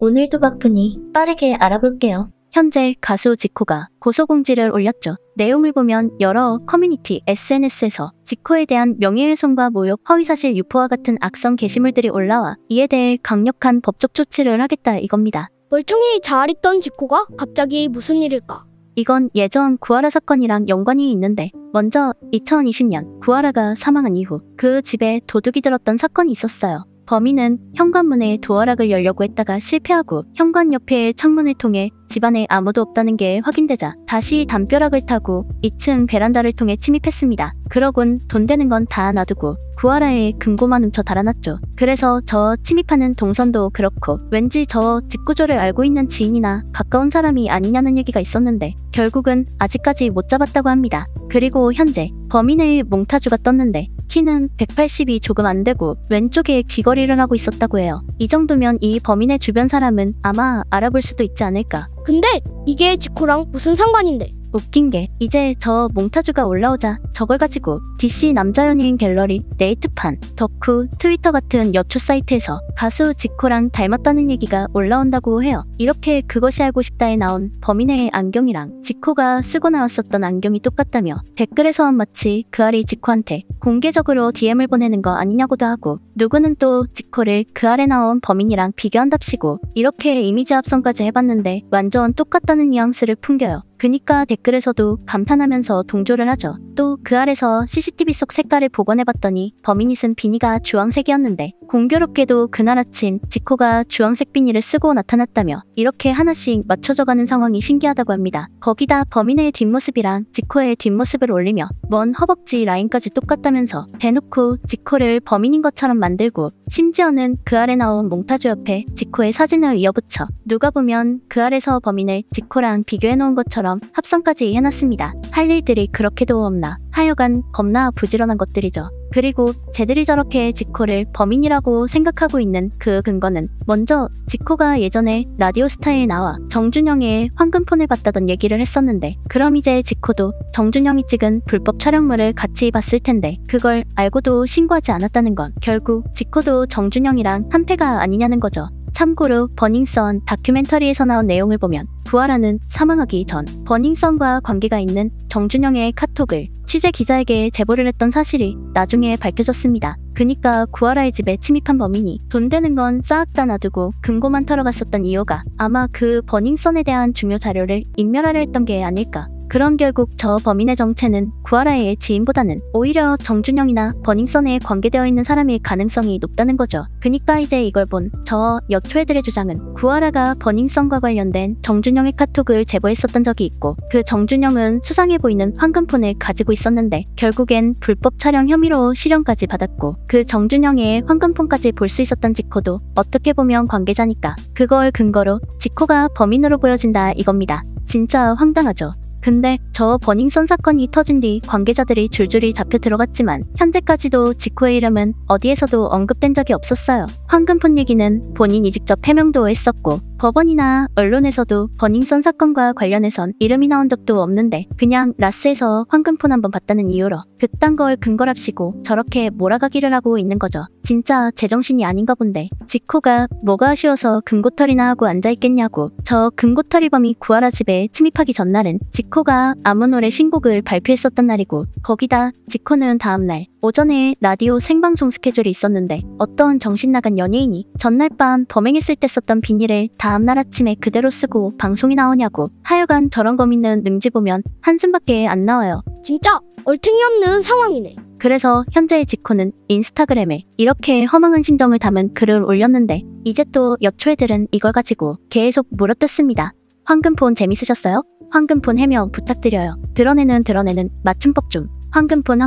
오늘도 바쁘니 빠르게 알아볼게요. 현재 가수 지코가 고소공지를 올렸죠. 내용을 보면 여러 커뮤니티 SNS에서 지코에 대한 명예훼손과 모욕, 허위사실 유포와 같은 악성 게시물들이 올라와 이에 대해 강력한 법적 조치를 하겠다 이겁니다. 멀쩡히 잘 있던 지코가 갑자기 무슨 일일까? 이건 예전 구하라 사건이랑 연관이 있는데 먼저 2020년 구하라가 사망한 이후 그 집에 도둑이 들었던 사건이 있었어요. 범인은 현관문에 도어락을 열려고 했다가 실패하고 현관 옆의 창문을 통해 집안에 아무도 없다는 게 확인되자 다시 담벼락을 타고 2층 베란다를 통해 침입했습니다. 그러곤 돈 되는 건 다 놔두고 구하라에 금고만 훔쳐 달아났죠. 그래서 저 침입하는 동선도 그렇고 왠지 저 집 구조를 알고 있는 지인이나 가까운 사람이 아니냐는 얘기가 있었는데 결국은 아직까지 못 잡았다고 합니다. 그리고 현재 범인의 몽타주가 떴는데 키는 180이 조금 안 되고 왼쪽에 귀걸이를 하고 있었다고 해요. 이 정도면 이 범인의 주변 사람은 아마 알아볼 수도 있지 않을까. 근데 이게 지코랑 무슨 상관인데? 웃긴 게 이제 저 몽타주가 올라오자 저걸 가지고 DC 남자 연예인 갤러리, 네이트판, 덕후, 트위터 같은 여초 사이트에서 가수 지코랑 닮았다는 얘기가 올라온다고 해요. 이렇게 그것이 알고 싶다에 나온 범인의 안경이랑 지코가 쓰고 나왔었던 안경이 똑같다며 댓글에서 마치 그 알이 지코한테 공개적으로 DM을 보내는 거 아니냐고도 하고 누구는 또 지코를 그 알에 나온 범인이랑 비교한답시고 이렇게 이미지 합성까지 해봤는데 완전 똑같다는 뉘앙스를 풍겨요. 그니까 댓글에서도 감탄하면서 동조를 하죠. 또 그 아래서 CCTV 속 색깔을 복원해봤더니 범인이 쓴 비니가 주황색이었는데 공교롭게도 그날 아침 지코가 주황색 비니를 쓰고 나타났다며 이렇게 하나씩 맞춰져가는 상황이 신기하다고 합니다. 거기다 범인의 뒷모습이랑 지코의 뒷모습을 올리며 먼 허벅지 라인까지 똑같다면서 대놓고 지코를 범인인 것처럼 만들고 심지어는 그 아래 나온 몽타주 옆에 지코의 사진을 이어붙여 누가 보면 그 아래서 범인을 지코랑 비교해놓은 것처럼 합성까지 해놨습니다. 할 일들이 그렇게도 없나. 하여간 겁나 부지런한 것들이죠. 그리고 쟤들이 저렇게 지코를 범인이라고 생각하고 있는 그 근거는 먼저 지코가 예전에 라디오스타에 나와 정준영의 황금폰을 봤다던 얘기를 했었는데 그럼 이제 지코도 정준영이 찍은 불법 촬영물을 같이 봤을 텐데 그걸 알고도 신고하지 않았다는 건 결국 지코도 정준영이랑 한패가 아니냐는 거죠. 참고로 버닝썬 다큐멘터리에서 나온 내용을 보면 구하라는 사망하기 전 버닝썬과 관계가 있는 정준영의 카톡을 취재 기자에게 제보를 했던 사실이 나중에 밝혀졌습니다. 그니까 구하라의 집에 침입한 범인이 돈 되는 건 싹 다 놔두고 금고만 털어 갔었던 이유가 아마 그 버닝썬에 대한 중요 자료를 인멸하려 했던 게 아닐까. 그럼 결국 저 범인의 정체는 구하라의 지인보다는 오히려 정준영이나 버닝썬에 관계되어 있는 사람일 가능성이 높다는 거죠. 그니까 이제 이걸 본 저 여초애들의 주장은 구하라가 버닝썬과 관련된 정준영의 카톡을 제보했었던 적이 있고 그 정준영은 수상해 보이는 황금폰을 가지고 있었는데 결국엔 불법 촬영 혐의로 실형까지 받았고 그 정준영의 황금폰까지 볼 수 있었던 지코도 어떻게 보면 관계자니까 그걸 근거로 지코가 범인으로 보여진다 이겁니다. 진짜 황당하죠. 근데 저 버닝썬 사건이 터진 뒤 관계자들이 줄줄이 잡혀 들어갔지만 현재까지도 지코의 이름은 어디에서도 언급된 적이 없었어요. 황금폰 얘기는 본인이 직접 해명도 했었고 법원이나 언론에서도 버닝썬 사건과 관련해선 이름이 나온 적도 없는데 그냥 라스에서 황금폰 한번 봤다는 이유로 그딴 걸 근거랍시고 저렇게 몰아가기를 하고 있는 거죠. 진짜 제정신이 아닌가 본데 지코가 뭐가 아쉬워서 금고털이나 하고 앉아있겠냐고. 저 금고털이범이 구하라 집에 침입하기 전날은 지코가 아무노래 신곡을 발표했었던 날이고 거기다 지코는 다음날 오전에 라디오 생방송 스케줄이 있었는데 어떤 정신나간 연예인이 전날 밤 범행했을 때 썼던 비닐을 다음날 아침에 그대로 쓰고 방송이 나오냐고. 하여간 저런 거 믿는 능지 보면 한숨밖에 안 나와요. 진짜 얼탱이 없는 상황이네. 그래서 현재의 지코는 인스타그램에 이렇게 허망한 심정을 담은 글을 올렸는데 이제 또 여초애들은 이걸 가지고 계속 물어뜯습니다. 황금폰 재밌으셨어요? 황금폰 해명 부탁드려요. 드러내는 맞춤법 좀. 황금폰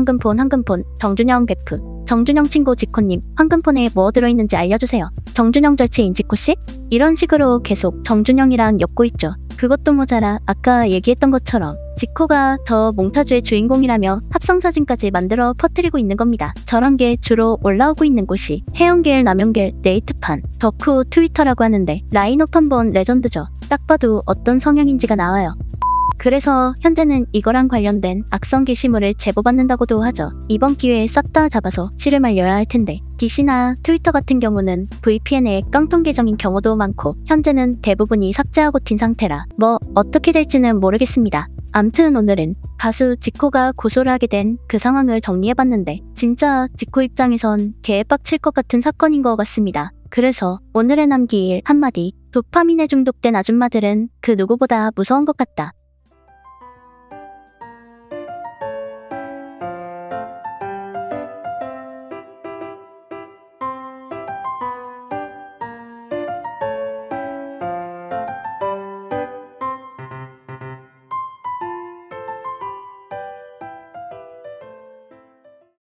정준영 베프 정준영 친구 지코님 황금폰에 뭐 들어있는지 알려주세요. 정준영 절친인 지코씨? 이런 식으로 계속 정준영이랑 엮고 있죠. 그것도 모자라 아까 얘기했던 것처럼 지코가 저 몽타주의 주인공이라며 합성사진까지 만들어 퍼뜨리고 있는 겁니다. 저런 게 주로 올라오고 있는 곳이 해운겔, 남용겔, 네이트판, 덕후, 트위터라고 하는데 라인업 한번 레전드죠. 딱 봐도 어떤 성향인지가 나와요. 그래서 현재는 이거랑 관련된 악성 게시물을 제보받는다고도 하죠. 이번 기회에 싹 다 잡아서 씨를 말려야 할 텐데. DC나 트위터 같은 경우는 VPN의 깡통 계정인 경우도 많고 현재는 대부분이 삭제하고 튄 상태라 뭐 어떻게 될지는 모르겠습니다. 암튼 오늘은 가수 지코가 고소를 하게 된 그 상황을 정리해봤는데 진짜 지코 입장에선 개빡칠 것 같은 사건인 것 같습니다. 그래서 오늘의 남길 한마디. 도파민에 중독된 아줌마들은 그 누구보다 무서운 것 같다.